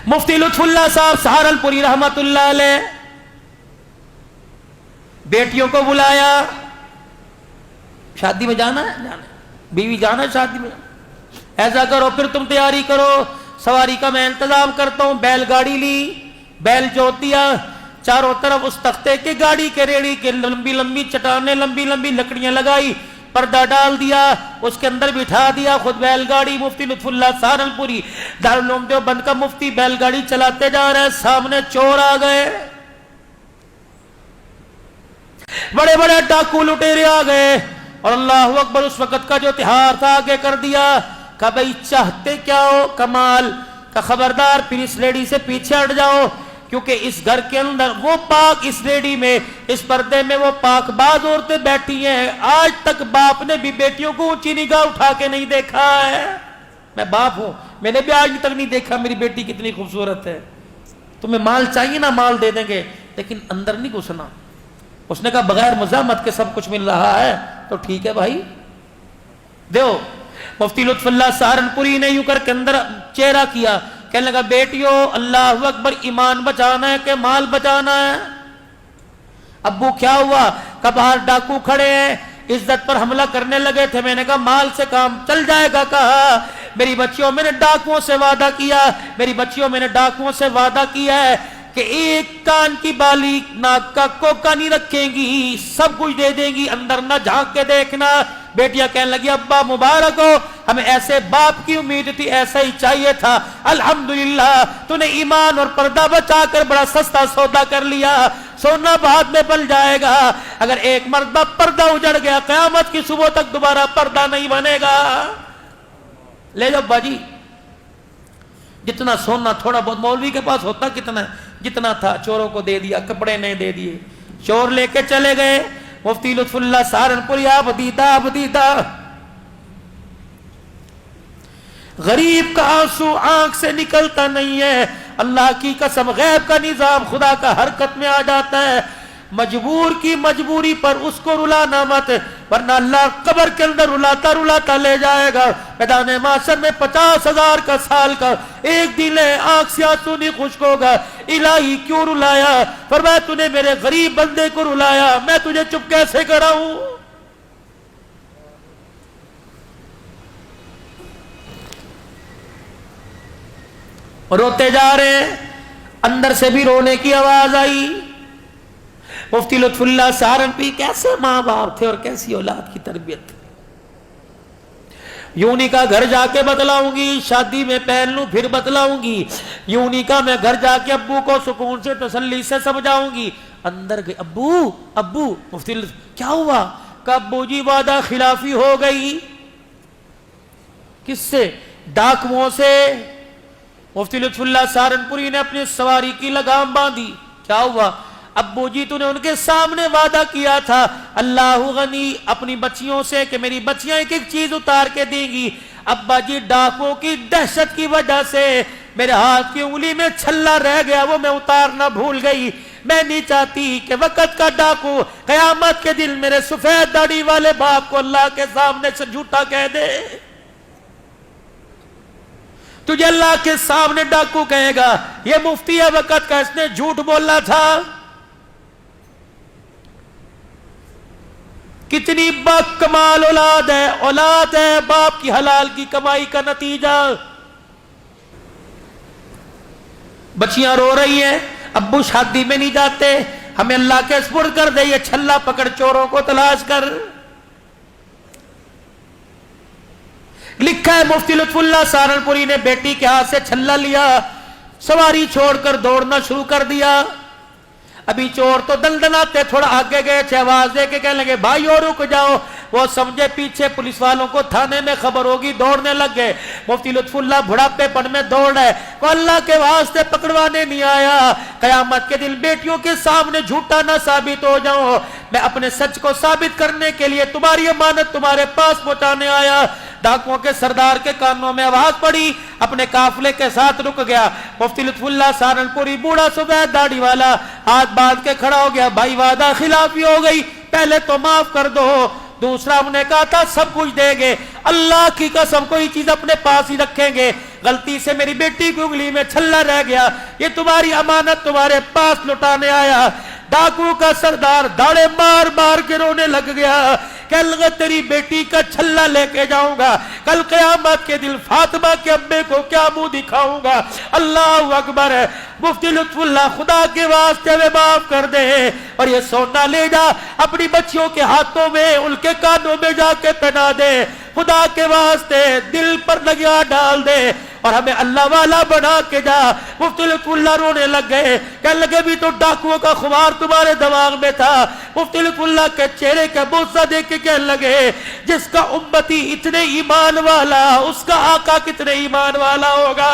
मुफ्ती लुत्फुल्लाह साहब सहारनपुरी रहमतुल्लाह अलैह बेटियों को बुलाया, शादी में जाना है, जाना है, बीवी जाना है शादी में, ऐसा करो फिर तुम तैयारी करो, सवारी का मैं इंतजाम करता हूं। बैलगाड़ी ली, बैल जोत दिया, चारों तरफ उस तख्ते के गाड़ी के रेड़ी के लंबी लंबी चट्टानें, लंबी लंबी लकड़ियां लगाई, पर्दा डाल दिया, उसके अंदर बिठा दिया खुद बैलगाड़ी। मुफ्ती लुत्फुल्लाह सहारनपुरी दारुल उलूम देवबंद का मुफ्ती बैलगाड़ी चलाते जा रहे हैं, सामने चोर आ गए, बड़े बड़े डाकू लुटेरे आ गए, और अल्लाह अकबर उस वक्त का जो तिहार था आगे कर दिया। का भाई चाहते क्या हो कमाल का, खबरदार फिर इस लेडी से पीछे हट जाओ, क्योंकि इस घर के अंदर वो पाक, इस लेडी में, इस पर्दे में वो पाकबाज औरतें बैठी हैं। आज तक बाप ने भी बेटियों को ऊंची निगाह उठा के नहीं देखा है। मैं बाप हूं, मैंने भी आज तक नहीं देखा मेरी बेटी कितनी खूबसूरत है। तुम्हें माल चाहिए ना, माल दे देंगे, लेकिन अंदर नहीं घुसना। उसने कहा बगैर मुजामत के सब कुछ मिल रहा है तो ठीक है भाई, दो। मुफ्ती लुत्फुल्लाह सहारनपुरी ने यूं करके अंदर चेहरा किया, कहने लगा बेटियों अल्लाह अकबर, ईमान बचाना है कि माल बचाना है? अब्बू क्या हुआ? का बाहर डाकू खड़े हैं, इज्जत पर हमला करने लगे थे। मैंने कहा माल से काम चल जाएगा। कहा मेरी बच्चियों, मैंने डाकुओं से वादा किया, मेरी बच्चियों मैंने डाकुओं से वादा किया है कि एक कान की बाली, नाक का कोका नहीं रखेंगी, सब कुछ दे देंगी, अंदर ना झांक के देखना। बेटियां कहने लगी अब्बा मुबारक हो, हमें ऐसे बाप की उम्मीद थी, ऐसा ही चाहिए था। अल्हम्दुलिल्लाह तूने ईमान और पर्दा बचाकर बड़ा सस्ता सौदा कर लिया, सोना बाद में बन जाएगा। अगर एक मर्तबा पर्दा उजड़ गया, क़यामत की सुबह तक दोबारा पर्दा नहीं बनेगा। ले जाओ बाजी, जितना सोना थोड़ा बहुत, मौलवी के पास होता कितना है, जितना था चोरों को दे दिया, कपड़े नहीं दे दिए, चोर लेके चले गए। मुफ्ती लुत्फुल्लाह सहारनपुरी आबदीदा गरीब का आंसू आंख से निकलता नहीं है। अल्लाह की कसम, गैब का निजाम खुदा का हरकत में आ जाता है। मजबूर की मजबूरी पर उसको रुलाना मत, वरना अल्लाह कब्र के अंदर रुलाता रुलाता ले जाएगा। मैदान माशर में 50,000 का साल का एक दिन है, आंख से आंसू नहीं खुश्क होगा। इलाही क्यों रुलाया? फरमाया तूने मेरे गरीब बंदे को रुलाया, मैं तुझे चुप कैसे कराऊं? रोते जा रहे, अंदर से भी रोने की आवाज आई। मुफ्ती लुत्फुल्लाह सहारनपुरी कैसे माँ बाप थे और कैसी औलाद की तरबियत। यूनी का घर जाके बतलाऊंगी, शादी में पहन लूं फिर बतलाऊंगी। यूनी का मैं घर जाके अब्बू को सुकून से तसल्ली से समझाऊंगी। अंदर गए, अब्बू अब्बू, मुफ्ती क्या हुआ? का अब्बू जी वादा खिलाफी हो गई। किससे? डाकुओं से। मुफ्ती लुत्फुल्लाह सहारनपुरी ने अपनी सवारी की लगाम बांधी। क्या हुआ? अब्बू जी तूने उनके सामने वादा किया था अल्लाह गनी अपनी बच्चियों से कि मेरी बच्चियां एक एक चीज उतार के देंगी। अब्बा जी डाकुओं की दहशत की वजह से मेरे हाथ की उंगली में छल्ला रह गया, वो मैं उतारना भूल गई। मैं नहीं चाहती कि वक़्त का डाकू क़यामत के दिन मेरे सफेद दाढ़ी वाले बाप को अल्लाह के सामने से झूठा कह दे। तुझे अल्लाह के सामने डाकू कहेगा ये मुफ्ती है वक़्त का, इसने झूठ बोलना था। कितनी बाकमाल औलाद है बाप की हलाल की कमाई का नतीजा। बच्चियां रो रही हैं, अब्बू शादी में नहीं जाते, हमें अल्लाह के सुपुर्द कर दे, ये छल्ला पकड़ चोरों को तलाश कर। लिखा है मुफ्ती लुत्फुल्लाह सहारनपुरी ने बेटी के हाथ से छल्ला लिया, सवारी छोड़कर दौड़ना शुरू कर दिया। अभी चोर तो दंदनाते थोड़ा आगे गए थे, आवाज दे के कहने लगे भाई और रुक जाओ। वो समझे पीछे पुलिस वालों को थाने में खबर होगी, दौड़ने लग गए। मुफ्ती लुत्फुल्लाह बुढ़ापेपन में दौड़ है, को अल्लाह के वास्ते पकड़वाने नहीं आया। कयामत के दिन बेटियों के सामने झूठा ना साबित हो जाऊं, मैं अपने सच को साबित करने के लिए तुम्हारी अमानत तुम्हारे पास पहुंचाने आया। डाकुओं के सरदार के कानों में आवाज पड़ी, अपने काफिले के साथ रुक गया। मुफ्ती लुत्फुल्लाह सहारनपुरी बूढ़ा सफेद दाढ़ी वाला हाथ बांध के खड़ा हो गया, भाई वादा खिलाफी हो गई, पहले तो माफ कर दो। दूसरा हमने कहा था सब कुछ देंगे, अल्लाह की कसम कोई चीज अपने पास ही रखेंगे। गलती से मेरी बेटी की उंगली में छल्ला रह गया, ये तुम्हारी अमानत तुम्हारे पास लुटाने आया। डाकू का सरदार दाड़े मार मार के रोने लग गया, कहने लगा तेरी बेटी का छल्ला लेके जाऊंगा, कल क़यामत के दिन फातिमा के अब्बे को क्या मुंह दिखाऊंगा। अल्लाह अकबर है। मुफ्ती लुत्फुल्लाह खुदा के वास्ते वे माफ कर दे और ये सोना ले जा अपनी बच्चियों के हाथों में, उनके कानों में जाके पहना दे, खुदा के वास्ते दिल पर लगा डाल दे और हमें अल्लाह वाला बना के जा। मुफ्ती लुत्फुल्लाह रोने लग गए, कहने लगे भी तो डाकुओं का खुमार तुम्हारे दिमाग में था। मुफ्ती लुत्फुल्लाह के चेहरे का बोसा देख के कहने लगे जिसका उम्मती इतने ईमान वाला उसका आका कितने ईमान वाला होगा।